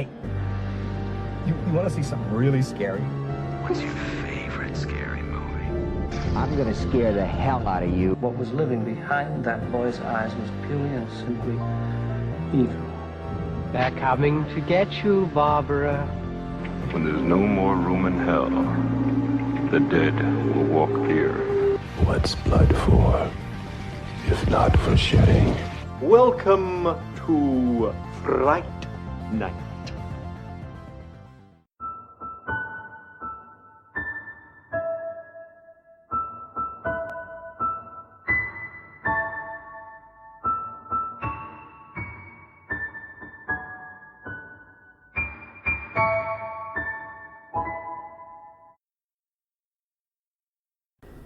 Hey, you want to see something really scary? What's your favorite scary movie? I'm gonna scare the hell out of you. What was living behind that boy's eyes was purely and simply evil. They're coming to get you, Barbara. When there's no more room in hell, the dead will walk here. What's blood for, if not for shedding? Welcome to Fright Night.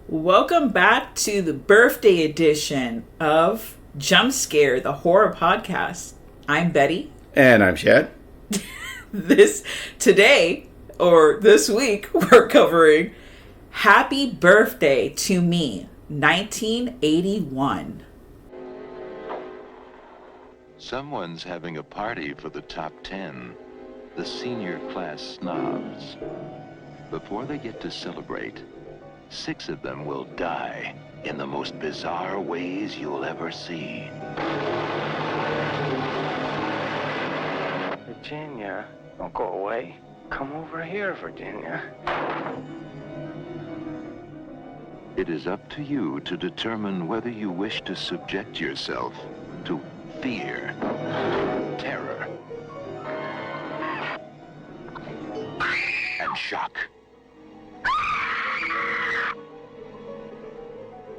Welcome back to the birthday edition of Jump Scare, the horror podcast. I'm Betty. And I'm Chad. This week, we're covering Happy Birthday to Me, 1981. Someone's having a party for the top 10, the senior class snobs. Before they get to celebrate, 6 of them will die in the most bizarre ways you'll ever see. Virginia, don't go away. Come over here, Virginia. It is up to you to determine whether you wish to subject yourself to fear, terror, and shock.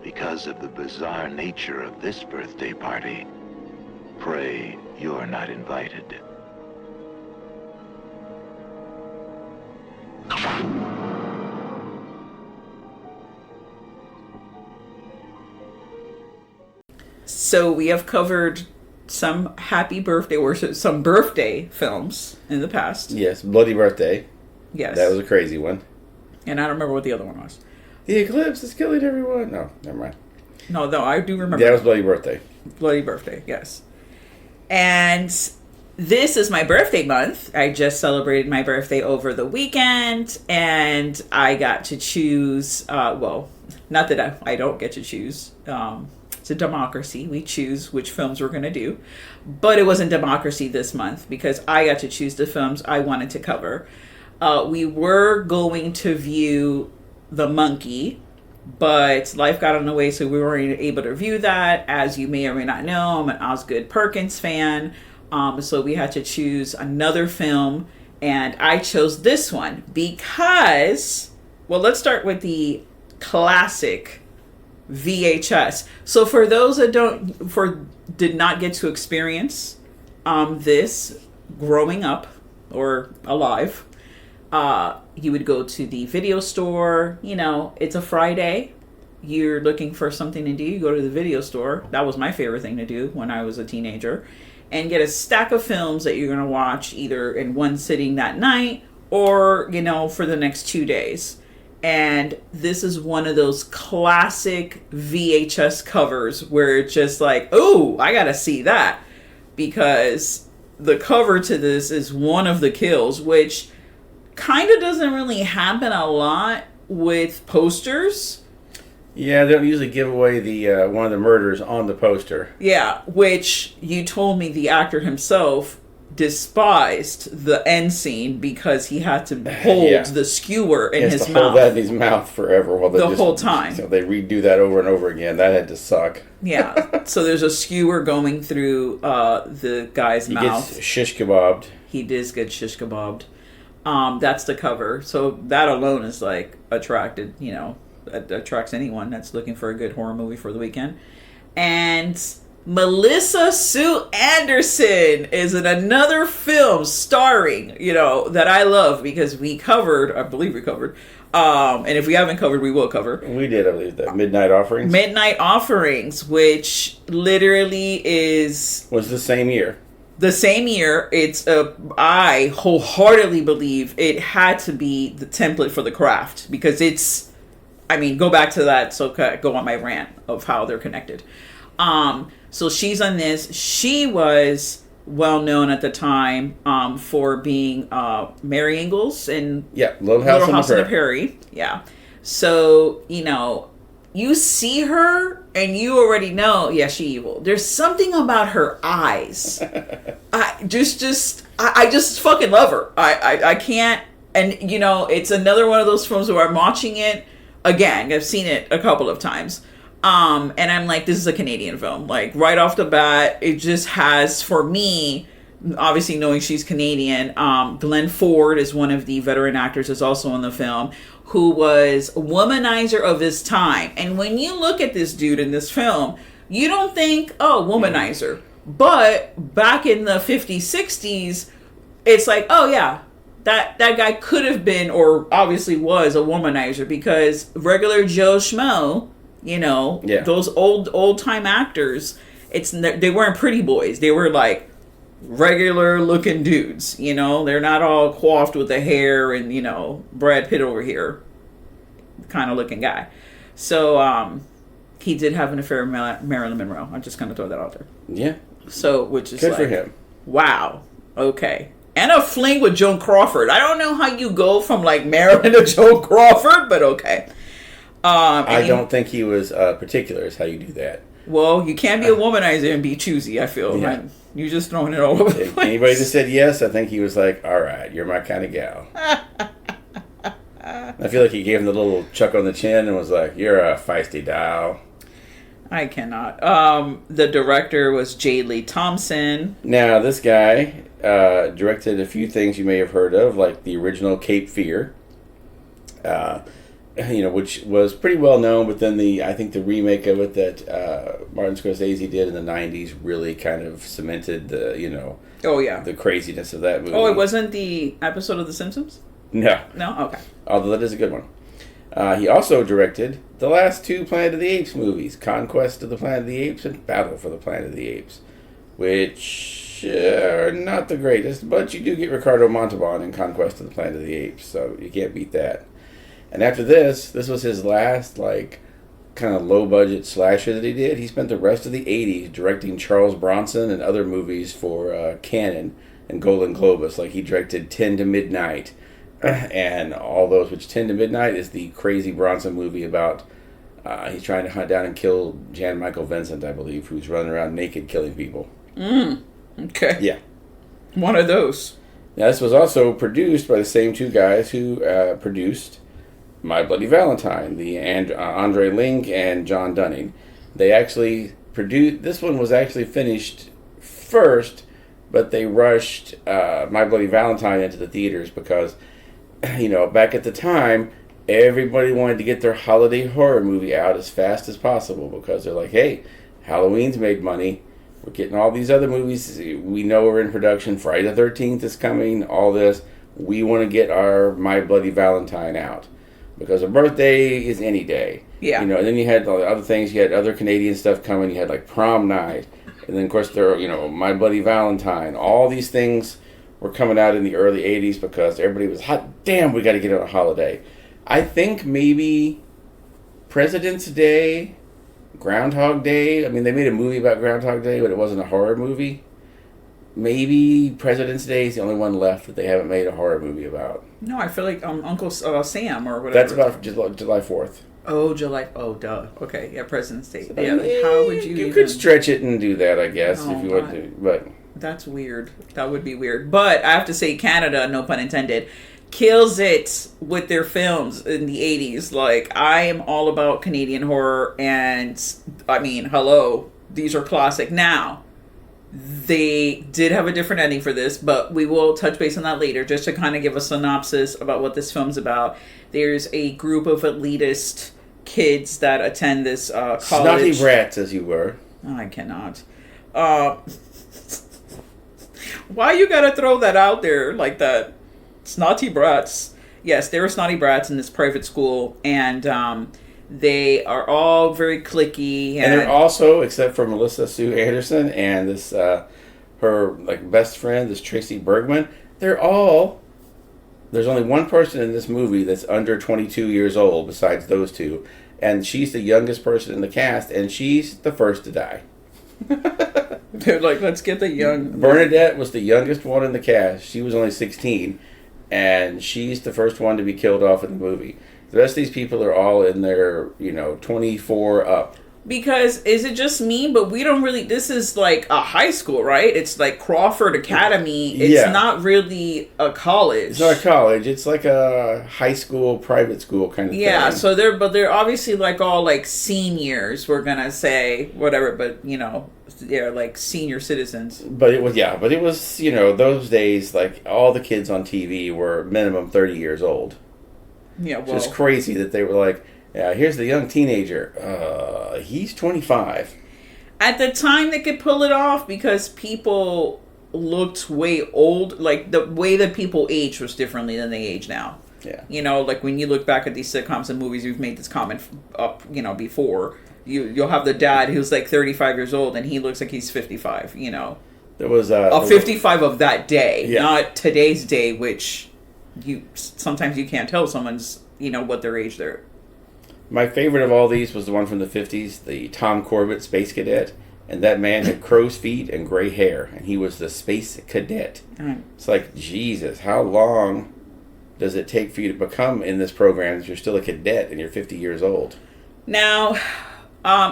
Because of the bizarre nature of this birthday party, pray you're not invited. So we have covered some happy birthday or some birthday films in the past. Yes, Bloody Birthday. Yes. That was a crazy one. And I don't remember what the other one was. The eclipse is killing everyone. No, never mind. No, I do remember. That was Bloody Birthday. Bloody Birthday, yes. And this is my birthday month. I just celebrated my birthday over the weekend, and I got to choose, well, not that I don't get to choose. It's a democracy. We choose which films we're going to do. But it wasn't democracy this month because I got to choose the films I wanted to cover. We were going to view The Monkey, but life got in the way, so we weren't able to review that. As you may or may not know, I'm an Osgood Perkins fan, so we had to choose another film, and I chose this one because, well, let's start with the classic VHS. So for those that did not get to experience this growing up or alive, you would go to the video store. You know, it's a Friday. You're looking for something to do. You go to the video store. That was my favorite thing to do when I was a teenager. And get a stack of films that you're going to watch either in one sitting that night or, you know, for the next 2 days. And this is one of those classic VHS covers where it's just like, oh, I got to see that. Because the cover to this is one of the kills, which kind of doesn't really happen a lot with posters. Yeah, they don't usually give away the one of the murders on the poster. Yeah, which you told me the actor himself despised the end scene because he had to hold the skewer in his mouth. Hold that in his mouth forever while the whole time. So they redo that over and over again. That had to suck. Yeah. So there's a skewer going through the guy's mouth. He gets shish kebabbed. He does get shish kebabbed. That's the cover. So that alone is like attracts anyone that's looking for a good horror movie for the weekend. And Melissa Sue Anderson is in another film starring, that I love because I believe we covered. And if we haven't covered, we will cover. We did, I believe, that Midnight Offerings. Midnight Offerings, which literally was the same year. The same year. I wholeheartedly believe it had to be the template for The Craft because go back to that. So go on my rant of how they're connected. So she's on this. She was well known at the time for being Mary Ingalls in Little House on the Prairie. Yeah. So, you know, you see her and you already know, yeah, she evil. There's something about her eyes. I just fucking love her. I can't. And, you know, it's another one of those films where I'm watching it again. I've seen it a couple of times. And I'm like, this is a Canadian film. Like, right off the bat, it just has, for me, obviously knowing she's Canadian, Glenn Ford is one of the veteran actors that's also in the film, who was a womanizer of his time. And when you look at this dude in this film, you don't think, oh, womanizer. But back in the 50s, 60s, it's like, oh, yeah, that guy could have been, or obviously was, a womanizer, because regular Joe Schmo, you know, those old time actors, they weren't pretty boys. They were like regular looking dudes, you know. They're not all coiffed with the hair and, you know, Brad Pitt over here kind of looking guy. So he did have an affair with Marilyn Monroe. I'm just gonna throw that out there. Yeah. So, which is good like, for him. Wow. Okay. And a fling with Joan Crawford. I don't know how you go from like Marilyn to Joan Crawford, but okay. I don't think he was particular is how you do that. Well, you can't be a womanizer and be choosy, I feel. Yeah. Right? You're just throwing it all over the place. Anybody that said yes, I think he was like, all right, you're my kind of gal. I feel like he gave him the little chuck on the chin and was like, you're a feisty doll. I cannot. The director was J. Lee Thompson. Now, this guy directed a few things you may have heard of, like the original Cape Fear. You know, which was pretty well known, but then I think the remake of it that Martin Scorsese did in the 90s really kind of cemented the, you know, the craziness of that movie. Oh, it wasn't the episode of The Simpsons? No. No? Okay. Although that is a good one. He also directed the last two Planet of the Apes movies, Conquest of the Planet of the Apes and Battle for the Planet of the Apes, which are not the greatest, but you do get Ricardo Montalban in Conquest of the Planet of the Apes, so you can't beat that. And after this was his last, like, kind of low-budget slasher that he did. He spent the rest of the 80s directing Charles Bronson and other movies for Cannon and Golden Globus. Like, he directed 10 to Midnight and all those, which 10 to Midnight is the crazy Bronson movie about he's trying to hunt down and kill Jan Michael Vincent, I believe, who's running around naked killing people. Okay. Yeah. One of those. Now, this was also produced by the same two guys who produced My Bloody Valentine, the Andre Link and John Dunning. They actually produced, this one was actually finished first, but they rushed My Bloody Valentine into the theaters because, you know, back at the time, everybody wanted to get their holiday horror movie out as fast as possible because they're like, hey, Halloween's made money. We're getting all these other movies. We know we're in production. Friday the 13th is coming, all this. We want to get our My Bloody Valentine out. Because a birthday is any day. Yeah. You know, and then you had all the other things. You had other Canadian stuff coming. You had, like, Prom Night. And then, of course, there are, you know, My Bloody Valentine. All these things were coming out in the early 80s because everybody was, hot damn, we got to get on a holiday. I think maybe President's Day, Groundhog Day. I mean, they made a movie about Groundhog Day, but it wasn't a horror movie. Maybe President's Day is the only one left that they haven't made a horror movie about. No, I feel like Uncle Sam or whatever. That's about July 4th. Oh, July. Oh, duh. Okay, yeah, President's Day. Yeah, like, how would you? You could stretch it and do that, I guess, if you want to. But that's weird. That would be weird. But I have to say, Canada, no pun intended, kills it with their films in the 80s. Like, I am all about Canadian horror, and I mean, hello, these are classic. Now, they did have a different ending for this, but we will touch base on that later, just to kind of give a synopsis about what this film's about. There's a group of elitist kids that attend this college. Snotty brats, as you were. Oh, I cannot. Why you gotta throw that out there like that? Snotty brats. Yes, they were snotty brats in this private school, and they are all very cliquey. And they're also, except for Melissa Sue Anderson and this her like best friend, this Tracy Bergman, they're all. There's only one person in this movie that's under 22 years old besides those two, and she's the youngest person in the cast, and she's the first to die. They're like, let's get the young... Bernadette was the youngest one in the cast. She was only 16, and she's the first one to be killed off in the movie. The rest of these people are all in their, 24 up. Because, is it just me? But we don't really... This is like a high school, right? It's like Crawford Academy. It's not really a college. It's not a college. It's like a high school, private school kind of thing. Yeah, so they're obviously like all like seniors, we're going to say. Whatever, but, they're like senior citizens. But it was, those days, like, all the kids on TV were minimum 30 years old. Yeah, well... Just crazy that they were like... Yeah, here's the young teenager. He's 25. At the time, they could pull it off because people looked way old. Like, the way that people age was differently than they age now. Yeah. Like, when you look back at these sitcoms and movies, we've made this comment up, before. You'll have the dad who's, like, 35 years old, and he looks like he's 55, There was... 55 of that day, not today's day, which sometimes you can't tell someone's, what their age they're... My favorite of all these was the one from the 50s, the Tom Corbett Space Cadet. And that man had crow's feet and gray hair. And he was the Space Cadet. It's like, Jesus, how long does it take for you to become in this program if you're still a cadet and you're 50 years old? Now,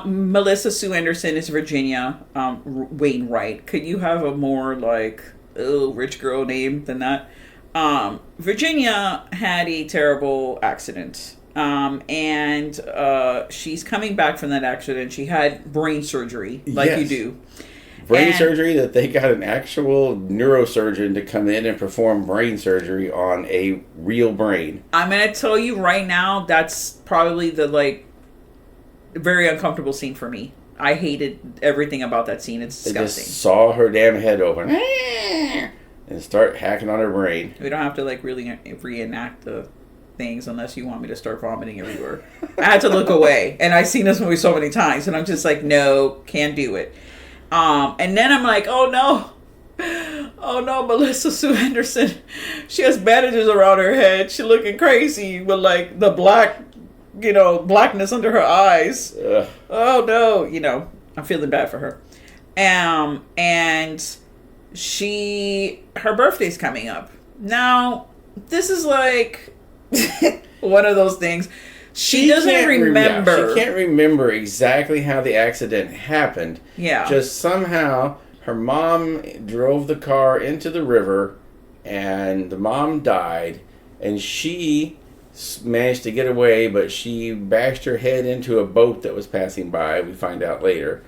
Melissa Sue Anderson is Virginia Wainwright. Could you have a more, rich girl name than that? Virginia had a terrible accident. And she's coming back from that accident. She had brain surgery, like you do. Brain surgery that they got an actual neurosurgeon to come in and perform brain surgery on a real brain. I'm going to tell you right now, that's probably the, very uncomfortable scene for me. I hated everything about that scene. It's disgusting. They just saw her damn head open and start hacking on her brain. We don't have to, really reenact the... things unless you want me to start vomiting everywhere. I had to look away, and I've seen this movie so many times, and I'm just like, no, can't do it. And then I'm like, oh no, Melissa Sue Anderson, she has bandages around her head. She's looking crazy with the blackness under her eyes. Ugh. Oh no, I'm feeling bad for her. And her birthday's coming up. Now, this is one of those things. She doesn't remember. She can't remember exactly how the accident happened. Yeah. Just somehow her mom drove the car into the river and the mom died and she managed to get away, but she bashed her head into a boat that was passing by, we find out later,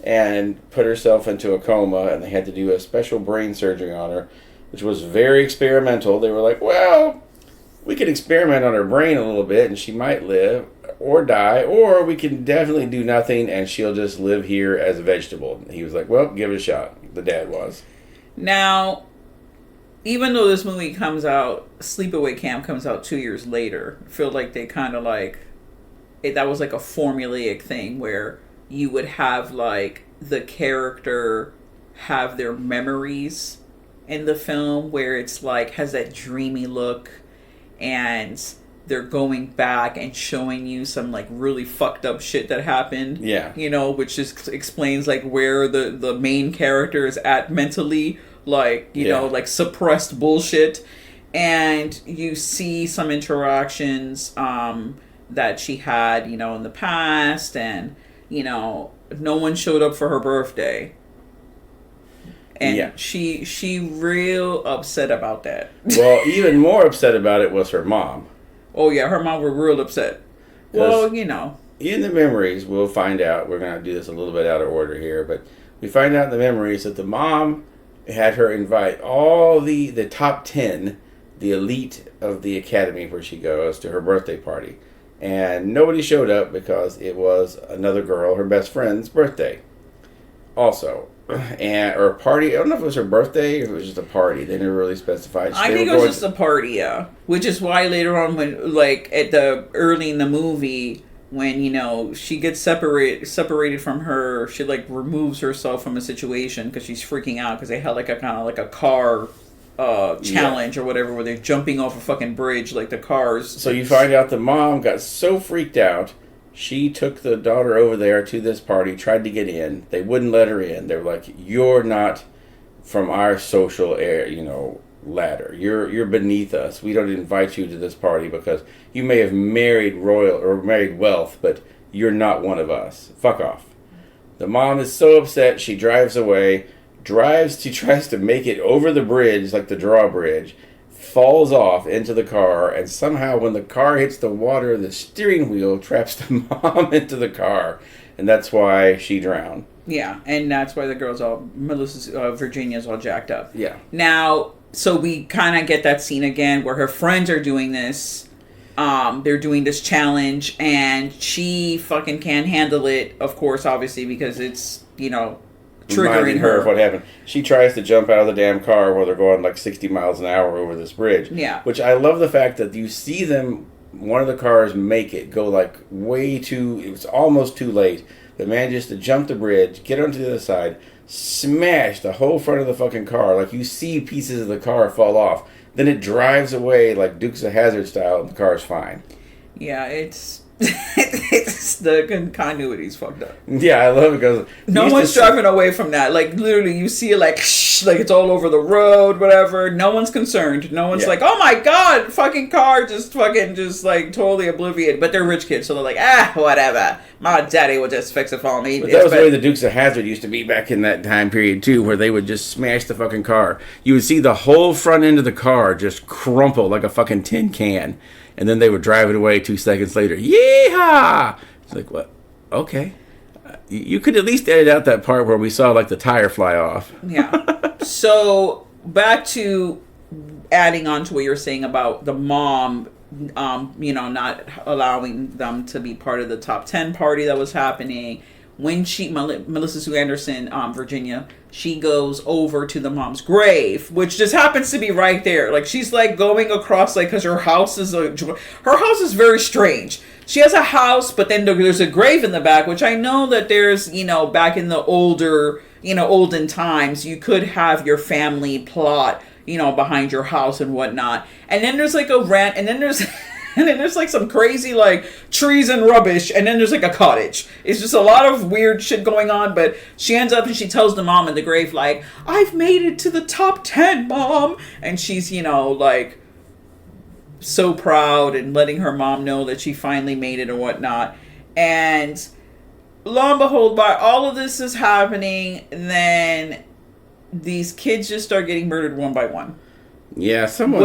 and put herself into a coma, and they had to do a special brain surgery on her, which was very experimental. They were like, well... we can experiment on her brain a little bit and she might live or die, or we can definitely do nothing and she'll just live here as a vegetable. He was like, well, give it a shot. The dad was. Now, even though this movie comes out, Sleepaway Camp comes out 2 years later, I feel like they kind of that was a formulaic thing where you would have the character have their memories in the film where it's has that dreamy look. And they're going back and showing you some really fucked up shit that happened. Yeah. Which just explains where the main character is at mentally. Suppressed bullshit. And you see some interactions that she had, in the past. And, no one showed up for her birthday. And she real upset about that. Well, even more upset about it was her mom. Oh, yeah, her mom were real upset. Well, In the memories, we'll find out, we're going to do this a little bit out of order here, but we find out in the memories that the mom had her invite all the top 10, the elite of the academy where she goes, to her birthday party. And nobody showed up because it was another girl, her best friend's birthday. Also... or a party. I don't know if it was her birthday or if it was just a party. They never really specified. I think it was just a party, yeah. Which is why later on, when early in the movie, when she gets separated from her, she removes herself from a situation because she's freaking out because they had a car challenge or whatever where they're jumping off a fucking bridge the cars. So you find out the mom got so freaked out She took the daughter over there to this party, tried to get in. They wouldn't let her in. They were like, "You're not from our social ladder. You're beneath us. We don't invite you to this party because you may have married royal or married wealth, but you're not one of us. Fuck off." The mom is so upset, she drives away. She tries to make it over the bridge, like the drawbridge, falls off into the car, and somehow when the car hits the water, the steering wheel traps the mom into the car, and that's why she drowned. Yeah, and that's why the girl's Virginia's all jacked up. Yeah. Now, so we kind of get that scene again where her friends are doing this. They're doing this challenge, and she fucking can't handle it, of course, obviously, because it's, triggering her of what happened. She tries to jump out of the damn car while they're going like 60 miles an hour over this bridge. Yeah. Which I love the fact that you see them, one of the cars make it go like it was almost too late. That manages to jump the bridge, get onto the other side, smash the whole front of the fucking car. Like you see pieces of the car fall off. Then it drives away like Dukes of Hazzard style, and the car's fine. Yeah, it's the continuity's fucked up. Yeah, I love it because no one's driving away from that. Like literally, you see it like it's all over the road, whatever. No one's concerned. No one's like, oh my god, fucking car, just like totally oblivious. But they're rich kids, so they're like, whatever. My daddy will just fix it for me. But that was the way the Dukes of Hazzard used to be back in that time period too, where they would just smash the fucking car. You would see the whole front end of the car just crumple like a fucking tin can. And then they would drive it away 2 seconds later. Yeehaw! It's like, what? Okay. You could at least edit out that part where we saw, like, the tire fly off. Yeah. So, back to adding on to what you were saying about the mom, not allowing them to be part of the top 10 party that was happening. When Melissa Sue Anderson, Virginia, she goes over to the mom's grave, which just happens to be right there. Like she's like going across, like because her house is very strange. She has a house, but then there's a grave in the back, which I know that there's back in the olden times, you could have your family plot behind your house and whatnot, and then there's like a rant, and then there's. And then there's like some crazy like trees and rubbish, and then there's like a cottage. It's just a lot of weird shit going on, but she ends up and she tells the mom in the grave like, "I've made it to the top 10, Mom." And she's, like so proud and letting her mom know that she finally made it and whatnot. And lo and behold, while all of this is happening, then these kids just start getting murdered one by one. Yeah, someone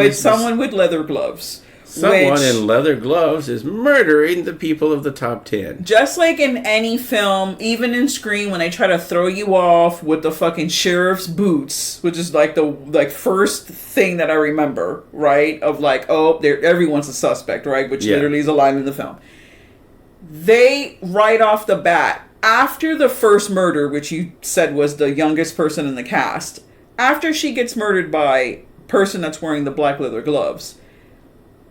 with leather gloves. Someone in leather gloves is murdering the people of the top 10. Just like in any film, even in Scream, when they try to throw you off with the fucking sheriff's boots, which is like the first thing that I remember, right? Of like, oh, everyone's a suspect, right? Which literally is a line in the film. They, right off the bat, after the first murder, which you said was the youngest person in the cast, after she gets murdered by person that's wearing the black leather gloves,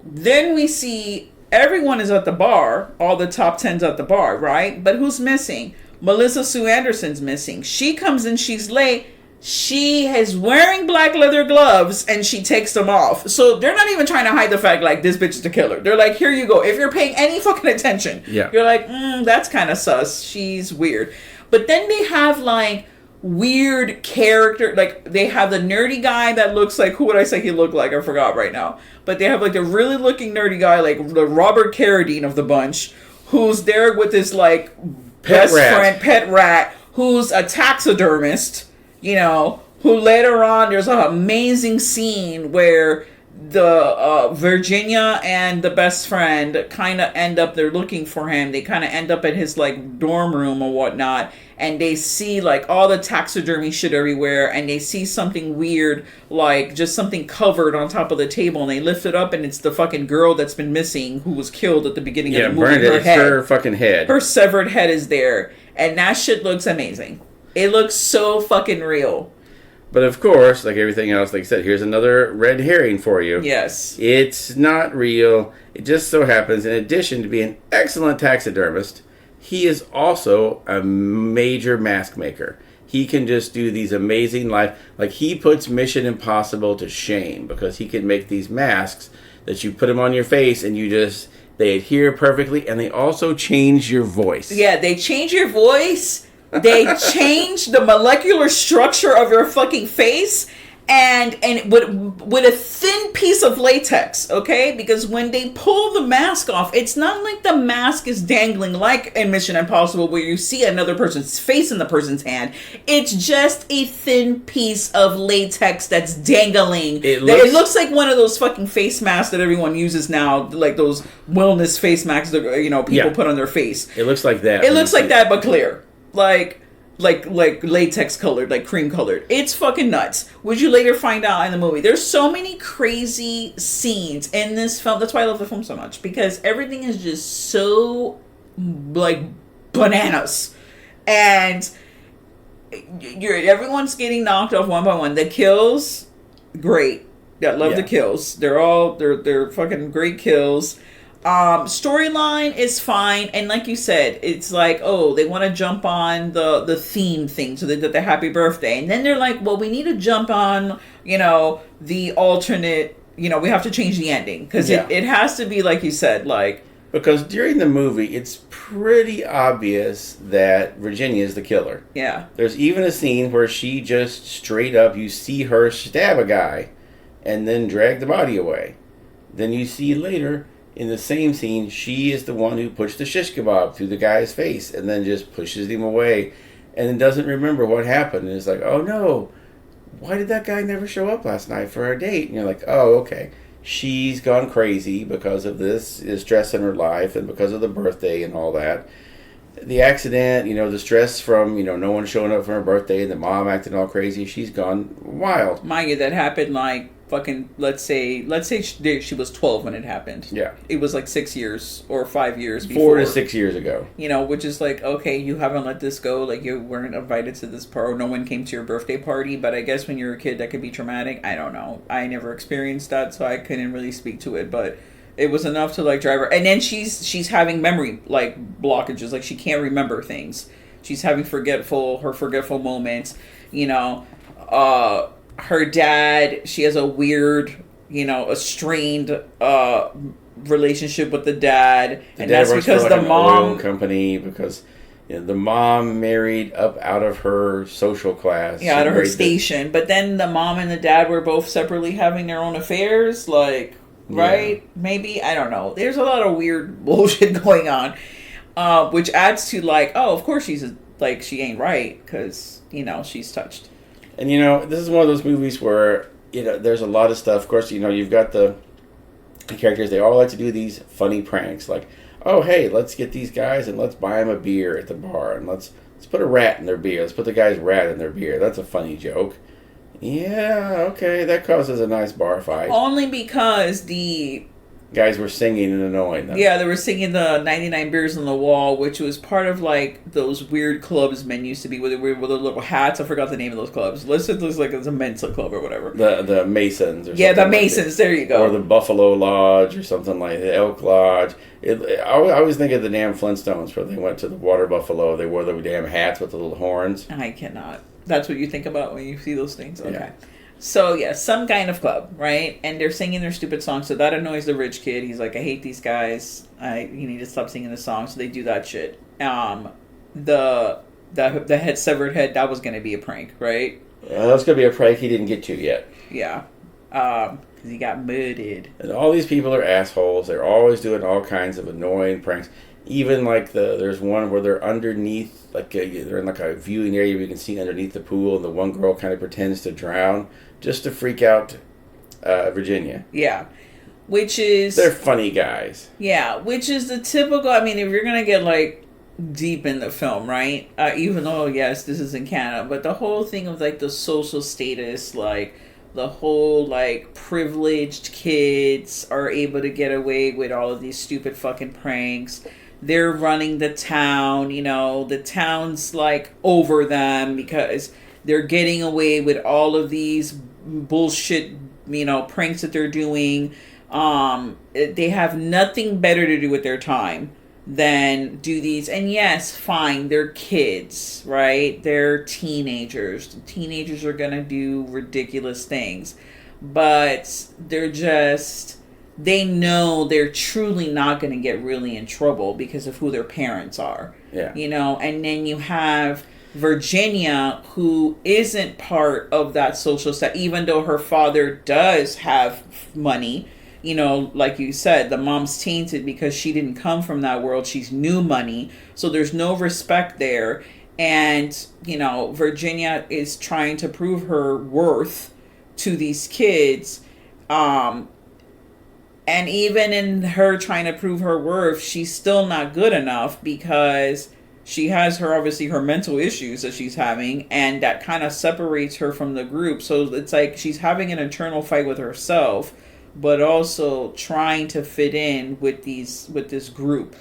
then we see everyone is at the bar. All the top 10's at the bar, right? But who's missing? Melissa Sue Anderson's missing. She comes in, she's late. She is wearing black leather gloves, and she takes them off. So they're not even trying to hide the fact, like, this bitch is the killer. They're like, here you go. If you're paying any fucking attention, you're like, that's kind of sus. She's weird. But then they have, like, weird character, like they have the nerdy guy that looks like, who would I say he looked like? I forgot right now. But they have like the really looking nerdy guy, like the Robert Carradine of the bunch, who's there with this like pet rat, who's a taxidermist, who later on there's an amazing scene where the Virginia and the best friend kind of end up, they're looking for him. They kind of end up at his like dorm room or whatnot, and they see like all the taxidermy shit everywhere, and they see something weird, like just something covered on top of the table, and they lift it up, and it's the fucking girl that's been missing, who was killed at the beginning of the movie. Her fucking head. Her severed head is there, and that shit looks amazing. It looks so fucking real. But of course, like everything else, like I said, here's another red herring for you. Yes. It's not real. It just so happens, in addition to being an excellent taxidermist, he is also a major mask maker. He can just do these amazing like he puts Mission Impossible to shame, because he can make these masks that you put them on your face and you just They adhere perfectly, and they also change your voice. Yeah, they change your voice. They change the molecular structure of your fucking face, and with a thin piece of latex, okay? Because when they pull the mask off, it's not like the mask is dangling like in Mission Impossible where you see another person's face in the person's hand. It's just a thin piece of latex that's dangling. It looks like one of those fucking face masks that everyone uses now, like those wellness face masks that people put on their face. It looks like that. It looks like that, but clear. Like latex colored, like cream colored. It's fucking nuts. Which you later find out in the movie. There's so many crazy scenes in this film. That's why I love the film so much, because everything is just so like bananas, and everyone's getting knocked off one by one. The kills, great. I love the kills. They're fucking great kills. Storyline is fine, and like you said, it's like, oh, they want to jump on the theme thing, so they did the happy birthday, and then they're like, well, we need to jump on the alternate, we have to change the ending, because it has to be like you said, like, because during the movie it's pretty obvious that Virginia is the killer. Yeah, there's even a scene where she just straight up, you see her stab a guy and then drag the body away. Then you see later in the same scene, she is the one who pushed the shish kebab through the guy's face and then just pushes him away and then doesn't remember what happened. And it's like, oh no, why did that guy never show up last night for our date? And you're like, oh, okay. She's gone crazy because of this stress in her life and because of the birthday and all that. The accident, the stress from, no one showing up for her birthday and the mom acting all crazy. She's gone wild. Mind you, that happened like fucking, let's say she was 12 when it happened. Yeah. It was like 6 years or 5 years before. 4 to 6 years ago. Which is like, okay, you haven't let this go. Like, you weren't invited to this party. No one came to your birthday party. But I guess when you're a kid, that could be traumatic. I don't know. I never experienced that, so I couldn't really speak to it. But it was enough to like drive her. And then she's having memory like blockages. Like, she can't remember things. She's having forgetful moments. Her dad, she has a weird, a strained relationship with the dad. And that's because the mom... oil company, because the mom married up out of her social class. Yeah, out of her station. But then the mom and the dad were both separately having their own affairs, like, right? Yeah. Maybe? I don't know. There's a lot of weird bullshit going on, which adds to, like, oh, of course she ain't right, because, she's touched. And, this is one of those movies where, there's a lot of stuff. Of course, you've got the characters. They all like to do these funny pranks. Like, oh, hey, let's get these guys and let's buy them a beer at the bar. And let's put a rat in their beer. Let's put the guy's rat in their beer. That's a funny joke. Yeah, okay, that causes a nice bar fight. Only because the guys were singing and annoying them. Yeah, they were singing the 99 Beers on the Wall, which was part of, like, those weird clubs men used to be with the little hats. I forgot the name of those clubs. Looks like it's a Mensa club or whatever. The Masons. Or the Masons. There you go. Or the Buffalo Lodge or something like the Elk Lodge. I always think of the damn Flintstones where they went to the water buffalo. They wore the damn hats with the little horns. I cannot. That's what you think about when you see those things? Okay. Yeah. So, yeah, some kind of club, right? And they're singing their stupid song, so that annoys the rich kid. He's like, I hate these guys. You need to stop singing the song. So they do that shit. The head, severed head, that was going to be a prank, right? That was going to be a prank he didn't get to yet. Yeah. Because he got murdered. And all these people are assholes. They're always doing all kinds of annoying pranks. Even like there's one where they're underneath, they're in like a viewing area where you can see underneath the pool, and the one girl kind of pretends to drown just to freak out Virginia. Yeah, they're funny guys. Yeah, which is the typical. I mean, if you're gonna get like deep in the film, right? Even though yes, this is in Canada, but the whole thing of like the social status, like the whole like privileged kids are able to get away with all of these stupid fucking pranks. They're running the town, the town's like over them because they're getting away with all of these bullshit, pranks that they're doing. They have nothing better to do with their time than do these. And yes, fine, they're kids, right? They're teenagers. Teenagers are gonna do ridiculous things, but they're just they know they're truly not going to get really in trouble because of who their parents are. Yeah. You know, and then you have Virginia, who isn't part of that social set, even though her father does have money. You know, like you said, the mom's tainted because she didn't come from that world. She's new money. So there's no respect there. And, you know, Virginia is trying to prove her worth to these kids. And even in her trying to prove her worth, she's still not good enough because she has obviously her mental issues that she's having, and that kind of separates her from the group. So it's like she's having an internal fight with herself, but also trying to fit in with this group.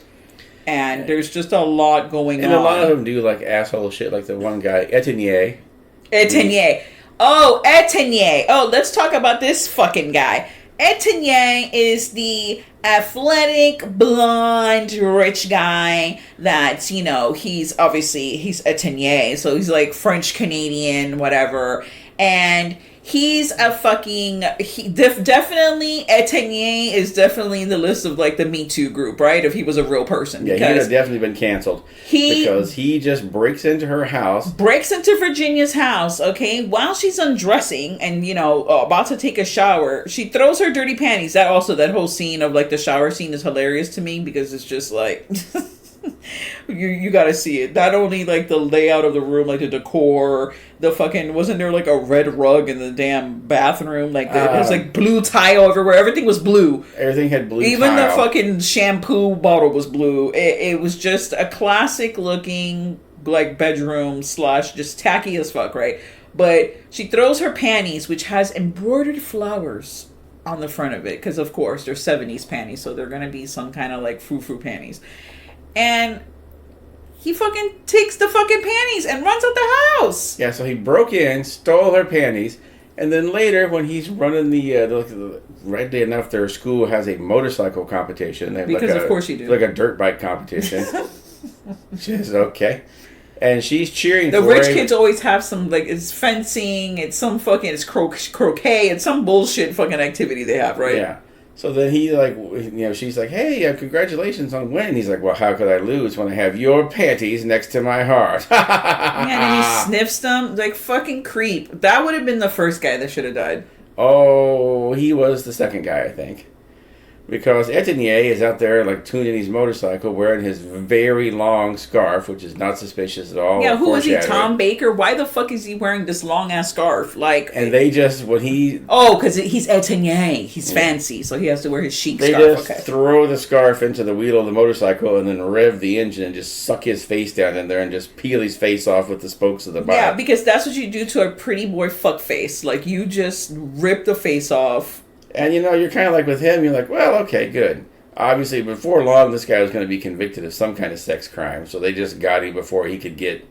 And there's just a lot going on. And a lot of them do like asshole shit, like the one guy, Etienne. Oh, Etienne. Oh, let's talk about this fucking guy. Etienne is the athletic, blonde, rich guy that's, you know, he's Etienne, so he's like French Canadian, whatever. And he's a fucking, definitely, Etienne is definitely in the list of like the Me Too group, right? If he was a real person. Yeah, he would have definitely been canceled. Because he just breaks into her house. Breaks into Virginia's house, okay, while she's undressing and, you know, about to take a shower. She throws her dirty panties. That whole scene of like the shower scene is hilarious to me because it's just like... you gotta see it. Not only like the layout of the room, like the decor, the fucking, wasn't there like a red rug in the damn bathroom? Like there was like blue tile everywhere. Everything was blue. Everything had blue Even tile. the fucking shampoo bottle was blue. It was just a classic looking like bedroom / just tacky as fuck, right? But she throws her panties, which has embroidered flowers on the front of it, because of course they're 70s panties, so they're gonna be some kind of like frou-frou panties. And he fucking takes the fucking panties and runs out the house. Yeah, so he broke in, stole her panties, and then later when he's running the rightly enough, their school has a motorcycle competition. They have because like of course you do. Like a dirt bike competition. Which is okay. And she's cheering the for rich him. kids always have some, like, it's fencing, it's some fucking, it's croquet, it's some bullshit fucking activity they have, right? Yeah. So then he, like, you know, she's like, hey, congratulations on winning. He's like, well, how could I lose when I have your panties next to my heart? Yeah, and he sniffs them. Like, fucking creep. That would have been the first guy that should have died. Oh, he was the second guy, I think. Because Etienne is out there, like, tuning his motorcycle, wearing his very long scarf, which is not suspicious at all. Yeah, who is he, Tom Baker? Why the fuck is he wearing this long-ass scarf? Like, and they just, when he... Oh, because he's Etienne. He's fancy, so he has to wear his chic scarf. They just throw the scarf into the wheel of the motorcycle and then rev the engine and just suck his face down in there and just peel his face off with the spokes of the bike. Yeah, because that's what you do to a pretty boy fuck face. Like, you just rip the face off. And, you know, you're kind of like with him, you're like, well, okay, good. Obviously, before long, this guy was going to be convicted of some kind of sex crime. So they just got him before he could get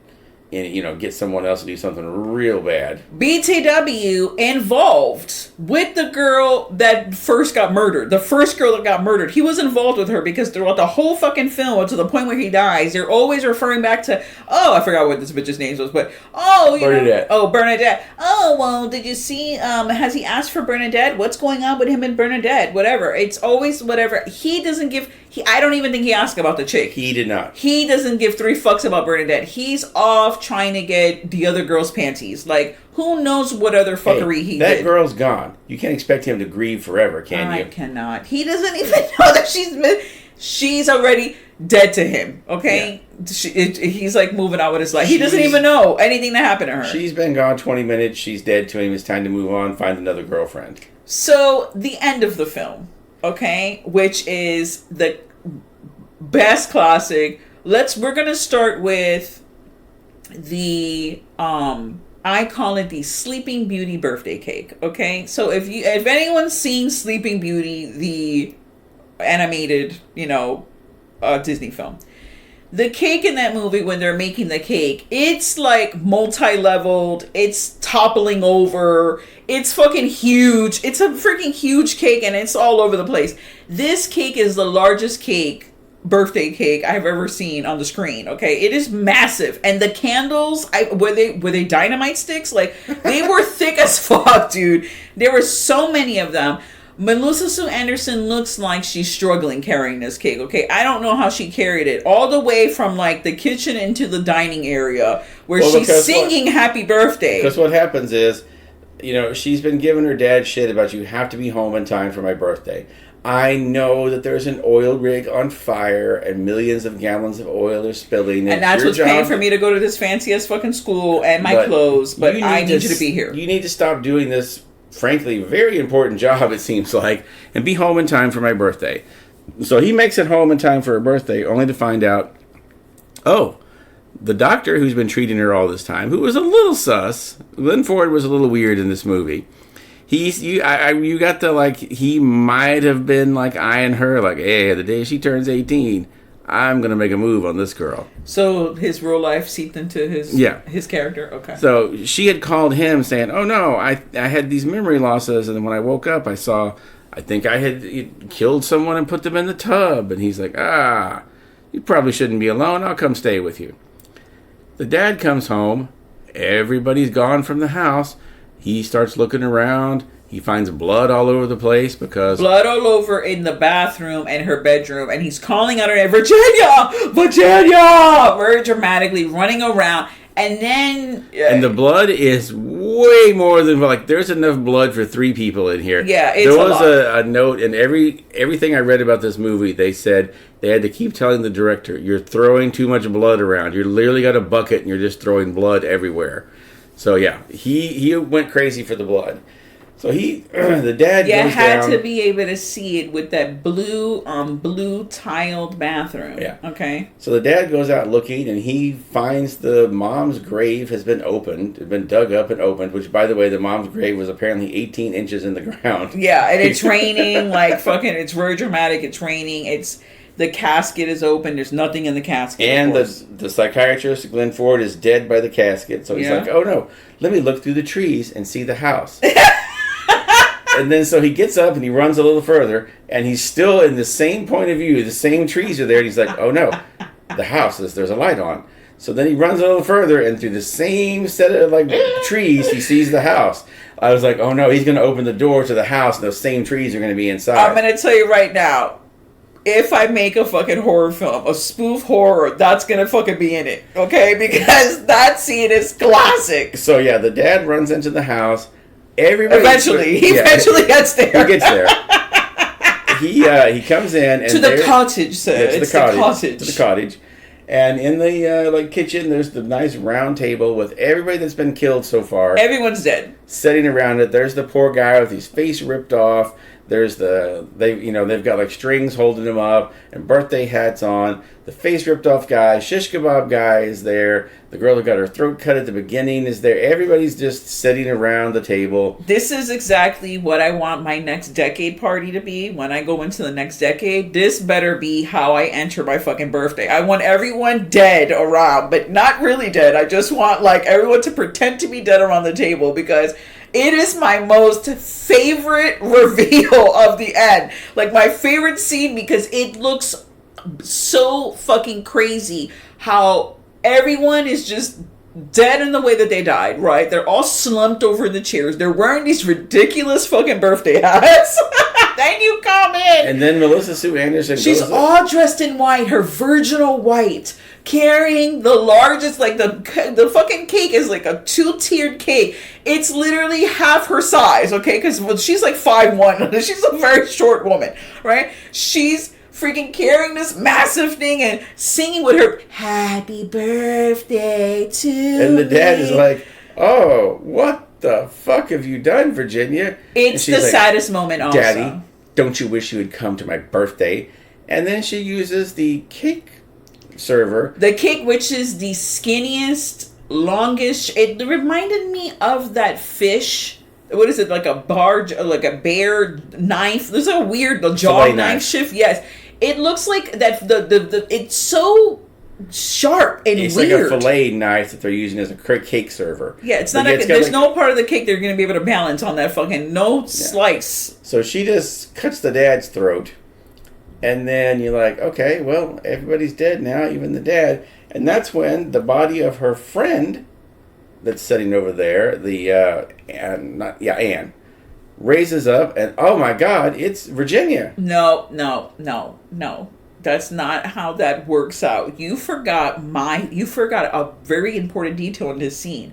someone else to do something real bad. BTW involved with the girl that first got murdered. The first girl that got murdered. He was involved with her because throughout the whole fucking film, to the point where he dies, they're always referring back to, I forgot what this bitch's name was, but, Bernadette. Bernadette. Oh, well, did you see, has he asked for Bernadette? What's going on with him and Bernadette? Whatever. It's always whatever. He doesn't give... I don't even think he asked about the chick. He did not. He doesn't give 3 fucks about Bernadette. He's off trying to get the other girl's panties. Like, who knows what other fuckery he did. That girl's gone. You can't expect him to grieve forever, can you? I cannot. He doesn't even know that she's already dead to him, okay? Yeah. He's like moving on with his life. He doesn't even know anything that happened to her. She's been gone 20 minutes. She's dead to him. It's time to move on, find another girlfriend. So, the end of the film, okay, which is the best classic. We're gonna start with the I call it the Sleeping Beauty birthday cake. Okay, so if anyone's seen Sleeping Beauty, the animated, Disney film, the cake in that movie, when they're making the cake, it's like multi-leveled, it's toppling over, it's fucking huge, it's a freaking huge cake, and it's all over the place. This cake is the largest birthday cake I've ever seen on the screen. Okay, it is massive, and the candles, were they dynamite sticks? Like, they were thick as fuck, dude. There were so many of them. Melissa Sue Anderson looks like she's struggling carrying this cake, okay? I don't know how she carried it all the way from, like, the kitchen into the dining area where she's singing happy birthday. Because what happens is, you know, she's been giving her dad shit about you have to be home in time for my birthday. I know that there's an oil rig on fire and millions of gallons of oil are spilling. And that's what's paying for me to go to this fancy-ass fucking school and my clothes, but I need you to be here. You need to stop doing this, frankly, very important job, it seems like, and be home in time for my birthday. So he makes it home in time for her birthday, only to find out, oh, the doctor who's been treating her all this time, who was a little sus, Glenn Ford was a little weird in this movie. You got the, like, he might have been, like, eyeing her, like, hey, the day she turns 18, I'm going to make a move on this girl. So his real life seeped into his character? Okay. So she had called him saying, oh, no, I had these memory losses, and then when I woke up, I think I had killed someone and put them in the tub. And he's like, you probably shouldn't be alone. I'll come stay with you. The dad comes home. Everybody's gone from the house. He starts looking around. He finds blood all over the place because... Blood all over in the bathroom and her bedroom. And he's calling out her name, Virginia! Virginia! Very dramatically running around. And then... and the blood is way more than... Like, there's enough blood for 3 people in here. Yeah, it's There was a note, and everything I read about this movie, they said they had to keep telling the director, you're throwing too much blood around. You literally got a bucket and you're just throwing blood everywhere. So, yeah, he went crazy for the blood. So the dad goes down. You had to be able to see it with that blue tiled bathroom. Yeah. Okay. So the dad goes out looking, and he finds the mom's grave has been opened. It's been dug up and opened, which, by the way, the mom's grave was apparently 18 inches in the ground. Yeah, and it's raining, like, fucking, it's very dramatic. It's raining. The casket is open. There's nothing in the casket. And the psychiatrist, Glenn Ford, is dead by the casket. So he's like, oh, no, let me look through the trees and see the house. And then so he gets up and he runs a little further, and he's still in the same point of view. The same trees are there. And he's like, oh, no, the house, there's a light on. So then he runs a little further, and through the same set of, like, trees, he sees the house. I was like, oh, no, he's going to open the door to the house, and those same trees are going to be inside. I'm going to tell you right now. If I make a fucking horror film, a spoof horror, that's gonna fucking be in it, okay? Because that scene is classic. So yeah, the dad runs into the house. Everybody eventually gets there. He gets there. He comes in and to the cottage, sir. It's the cottage. To the cottage. And in the kitchen, there's the nice round table with everybody that's been killed so far. Everyone's dead. Sitting around it. There's the poor guy with his face ripped off. There's they've got like strings holding him up and birthday hats on. The face ripped off guy, shish kebab guy is there. The girl who got her throat cut at the beginning is there. Everybody's just sitting around the table. This is exactly what I want my next decade party to be. When I go into the next decade, this better be how I enter my fucking birthday. I want everyone dead around, but not really dead. I just want like everyone to pretend to be dead around the table because it is my most favorite reveal of the end. Like, my favorite scene because it looks so fucking crazy how everyone is just dead in the way that they died, right? They're all slumped over the chairs. They're wearing these ridiculous fucking birthday hats. Then you come in. And then Melissa Sue Anderson She's all dressed in white, her virginal white, carrying the largest, like the fucking cake is like a 2-tiered cake. It's literally half her size, okay? Because she's like 5'1". She's a very short woman, right? She's freaking carrying this massive thing and singing with her happy birthday to And the dad is like, oh, what the fuck have you done, Virginia? It's the saddest moment also. Daddy, don't you wish you had come to my birthday? And then she uses the cake server. The cake, which is the skinniest, longest. It reminded me of that fish. What is it, like a barge, like a bear knife? There's a weird jaw knife shift. Yes. It looks like that the it's so sharp and it's weird. It's like a fillet knife that they're using as a cake server. Yeah, it's not. There's no part of the cake they're going to be able to balance on that fucking slice. So she just cuts the dad's throat, and then you're like, okay, well, everybody's dead now, even the dad. And that's when the body of her friend that's sitting over there, Anne, raises up, and oh my God, it's Virginia. No. That's not how that works out. You forgot a very important detail in this scene.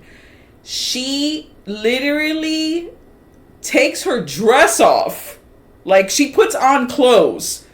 She literally takes her dress off. Like, she puts on clothes.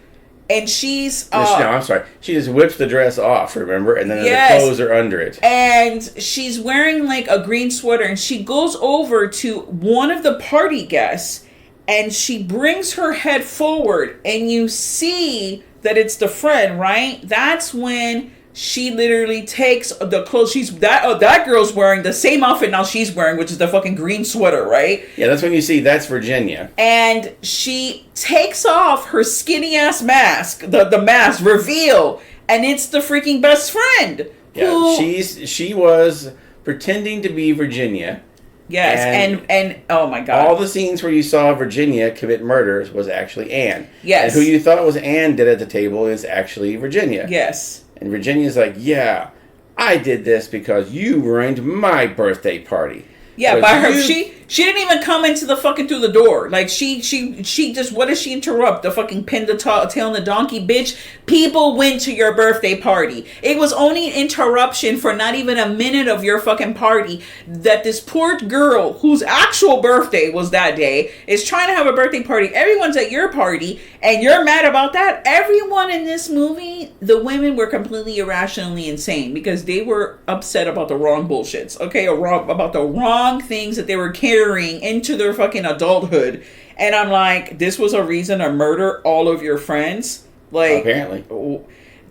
And she's... no, I'm sorry. She just whips the dress off, remember? And then yes. the clothes are under it. And she's wearing, like, a green sweater. And she goes over to one of the party guests. And she brings her head forward. And you see that it's the friend, right? That's when she literally takes the clothes. That girl's wearing the same outfit now she's wearing, which is the fucking green sweater, right? Yeah, that's when you see that's Virginia. And she takes off her skinny ass mask, the mask reveal, and it's the freaking best friend. Yeah, she was pretending to be Virginia. Yes, and oh my God. All the scenes where you saw Virginia commit murders was actually Anne. Yes. And who you thought was Anne dead at the table is actually Virginia. Yes. And Virginia's like, yeah, I did this because you ruined my birthday party. Yeah, by her, she didn't even come into the fucking through the door. Like, she just, what does she interrupt? The fucking pin the tail on the donkey, bitch. People went to your birthday party. It was only an interruption for not even a minute of your fucking party that this poor girl, whose actual birthday was that day, is trying to have a birthday party. Everyone's at your party, and you're mad about that. Everyone in this movie, the women were completely irrationally insane because they were upset about the wrong bullshits, okay? About the wrong things that they were carrying into their fucking adulthood. And I'm like, this was a reason to murder all of your friends? Like, apparently.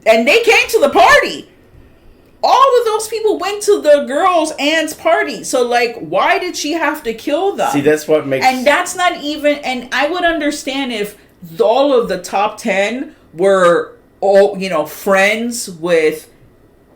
And they came to the party. All of those people went to the girl's aunt's party. So, like, why did she have to kill them? See, that's what makes... And that's not even... And I would understand if all of the top 10 were all, friends with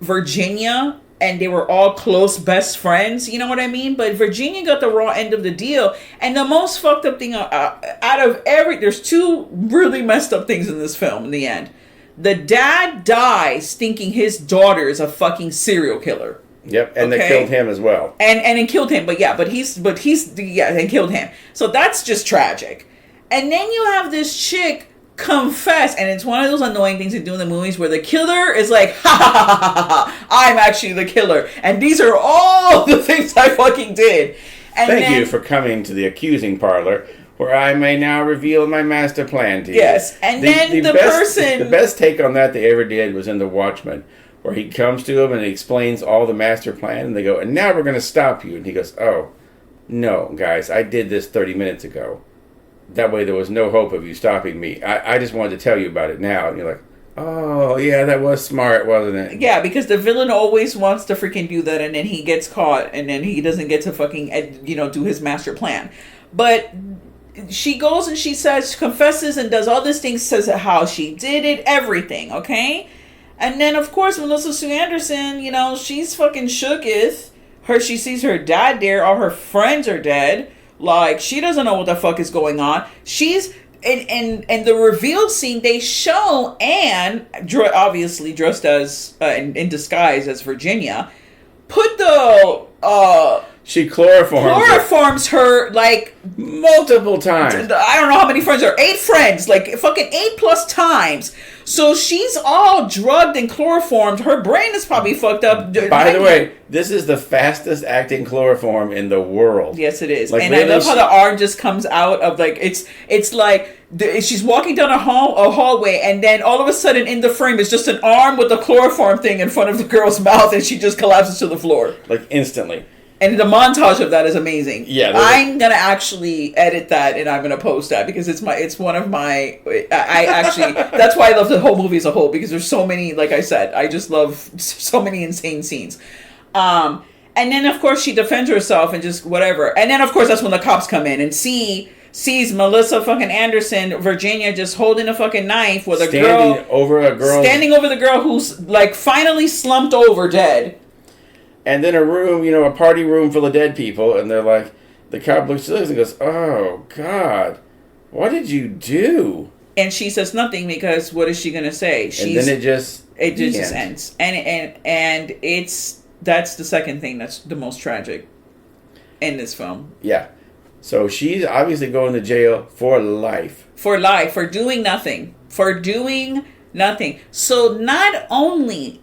Virginia, and they were all close best friends, you know what I mean? But Virginia got the raw end of the deal. And the most fucked up thing out of there's two really messed up things in this film in the end. The dad dies thinking his daughter is a fucking serial killer. Yep, and they killed him as well. And it killed him, but and killed him. So that's just tragic. And then you have this chick confess, and it's one of those annoying things they do in the movies where the killer is like, ha ha ha ha ha, I'm actually the killer, and these are all the things I fucking did. And Thank you for coming to the accusing parlor, where I may now reveal my master plan to you. Yes, and the best take on that they ever did was in The Watchmen, where he comes to him and he explains all the master plan, and they go, and now we're going to stop you, and he goes, oh, no, guys, I did this 30 minutes ago. That way there was no hope of you stopping me. I just wanted to tell you about it now. And you're like, oh, yeah, that was smart, wasn't it? Yeah, because the villain always wants to freaking do that, and then he gets caught, and then he doesn't get to fucking, do his master plan. But she goes and she confesses and does all these things, says how she did it, everything, okay? And then, of course, Melissa Sue Anderson, she's fucking shooketh. She sees her dad there, all her friends are dead. Like, she doesn't know what the fuck is going on. She's in the reveal scene, they show Anne, obviously dressed as in disguise as Virginia, put the she chloroforms her like multiple times. I don't know how many friends there are. 8 friends, like fucking 8+ times. So she's all drugged and chloroformed. Her brain is probably fucked up. By the way, this is the fastest acting chloroform in the world. Yes, it is. Like, and I love how the arm just comes out of like it's like she's walking down a hallway, and then all of a sudden in the frame is just an arm with the chloroform thing in front of the girl's mouth, and she just collapses to the floor like instantly. And the montage of that is amazing. Yeah, I'm gonna actually edit that, and I'm gonna post that because it's one of my. I actually that's why I love the whole movie as a whole, because there's so many. Like I said, I just love so many insane scenes. And then of course she defends herself and just whatever. And then of course that's when the cops come in and sees Melissa fucking Anderson, Virginia, just holding a fucking knife with standing over the girl who's like finally slumped over dead. And then a party room full of dead people, and they're like, the cop looks at us and goes, oh, God, what did you do? And she says nothing, because what is she going to say? And then it just ends. And that's the second thing that's the most tragic in this film. Yeah. So she's obviously going to jail for life. For life, for doing nothing. For doing nothing. So not only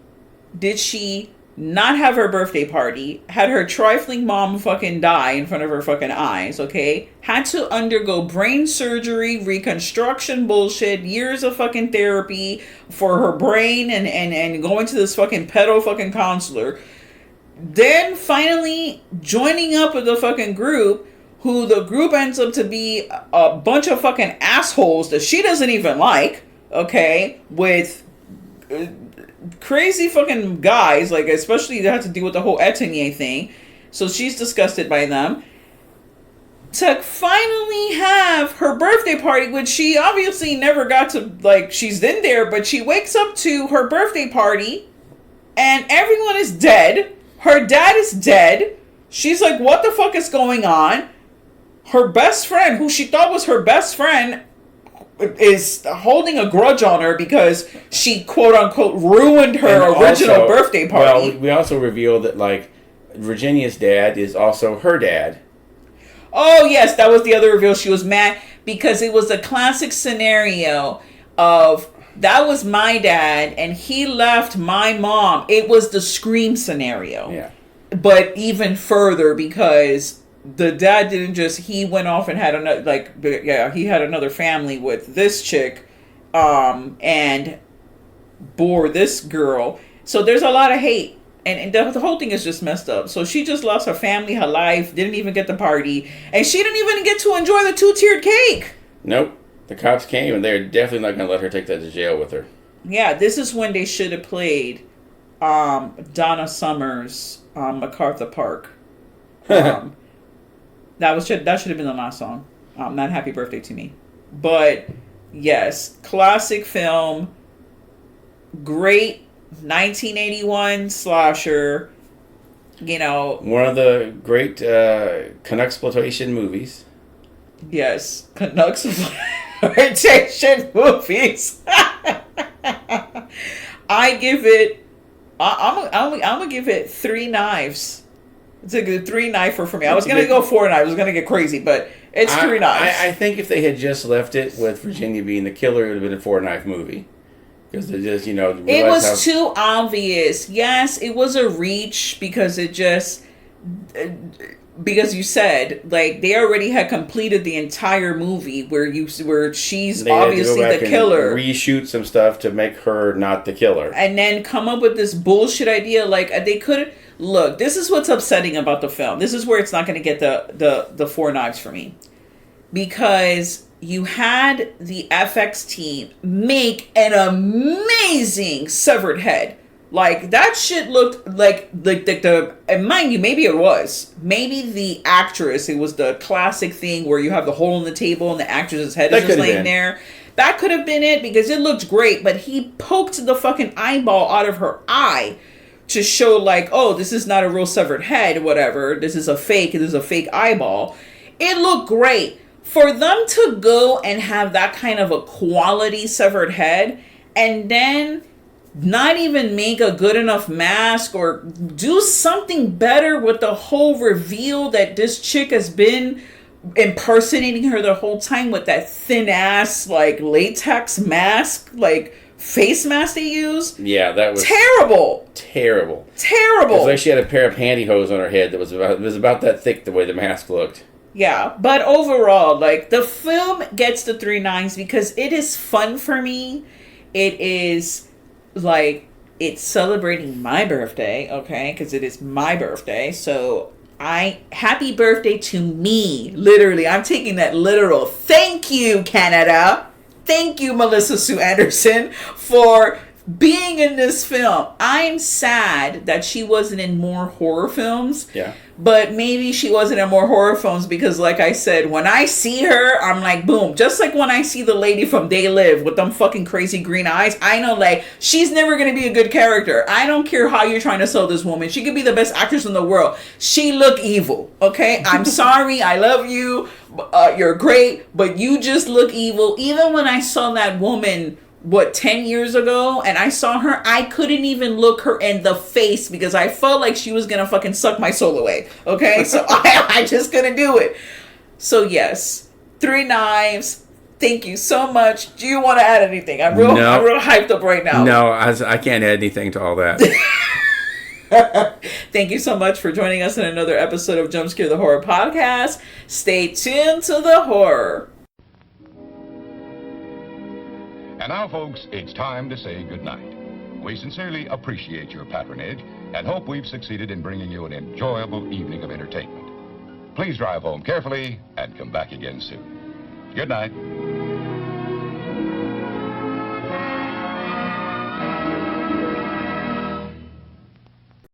did she not have her birthday party, had her trifling mom fucking die in front of her fucking eyes, okay? Had to undergo brain surgery, reconstruction bullshit, years of fucking therapy for her brain and going to this fucking pedo fucking counselor. Then finally joining up with the fucking group, who the group ends up to be a bunch of fucking assholes that she doesn't even like, okay? With crazy fucking guys, like especially they have to deal with the whole Etonier thing. So she's disgusted by them. To finally have her birthday party, which she obviously never got to, like, she's in there, but she wakes up to her birthday party and everyone is dead. Her dad is dead. She's like, what the fuck is going on? Her best friend, who she thought was her best friend, is holding a grudge on her because she quote-unquote ruined her original birthday party. Well, we also revealed that, like, Virginia's dad is also her dad. Oh, yes, that was the other reveal. She was mad because it was a classic scenario of, that was my dad and he left my mom. It was the Scream scenario. Yeah. But even further because the dad didn't just, he went off and had another, like, yeah, he had another family with this chick, and bore this girl. So there's a lot of hate, and the whole thing is just messed up. So she just lost her family, her life, didn't even get the party, and she didn't even get to enjoy the 2-tiered cake. Nope. The cops came, and they're definitely not going to let her take that to jail with her. Yeah, this is when they should have played Donna Summer's MacArthur Park. That should have been the last song. Not Happy Birthday to Me. But, yes, classic film. Great 1981 slasher. You know. One of the great Canucksploitation movies. Yes, Canucksploitation movies. I give it. I'm gonna give it 3 knives. It's a good 3 knifer for me. I was going to go 4 knives. I was going to get crazy, but it's 3 knives. I think if they had just left it with Virginia being the killer, it would have been a 4-knife movie. Because they just, it was too obvious. Yes, it was a reach because it just... Because you said, like, they already had completed the entire movie where she's obviously the killer. Reshoot some stuff to make her not the killer. And then come up with this bullshit idea. Like, they could... Look, this is what's upsetting about the film. This is where it's not going to get the 4 knives for me. Because you had the FX team make an amazing severed head. Like, that shit looked like the and mind you, maybe it was. Maybe the actress, it was the classic thing where you have the hole in the table and the actress's head is just laying there. That could have been it because it looked great, but he poked the fucking eyeball out of her eye to show, like, oh, this is not a real severed head, whatever. This is a fake eyeball. It looked great. For them to go and have that kind of a quality severed head and then not even make a good enough mask or do something better with the whole reveal that this chick has been impersonating her the whole time with that thin ass, like, latex mask, like, face mask they use. Yeah, that was terrible. Terrible. Terrible. It was like she had a pair of pantyhose on her head that was about that thick the way the mask looked. Yeah, but overall, like, the film gets the 3 nines because it is fun for me. It is, like, it's celebrating my birthday, okay? Because it is my birthday, so happy birthday to me. Literally, I'm taking that literal. Thank you, Canada. Thank you, Melissa Sue Anderson, for being in this film. I'm sad that she wasn't in more horror films. Yeah. But maybe she wasn't in more horror films because, like I said, when I see her, I'm like, boom. Just like when I see the lady from They Live with them fucking crazy green eyes, I know, like, she's never going to be a good character. I don't care how you're trying to sell this woman. She could be the best actress in the world. She look evil, okay? I'm sorry. I love you. You're great. But you just look evil. Even when I saw that woman... 10 years ago, and I saw her, I couldn't even look her in the face because I felt like she was gonna fucking suck my soul away, okay? So I just couldn't do it. So yes, Three Knives. Thank you so much. Do you want to add anything? I'm real hyped up right now. No, I can't add anything to all that. Thank you so much for joining us in another episode of Jump Scare the Horror Podcast. Stay tuned to the horror. And now, folks, it's time to say goodnight. We sincerely appreciate your patronage and hope we've succeeded in bringing you an enjoyable evening of entertainment. Please drive home carefully and come back again soon. Good night.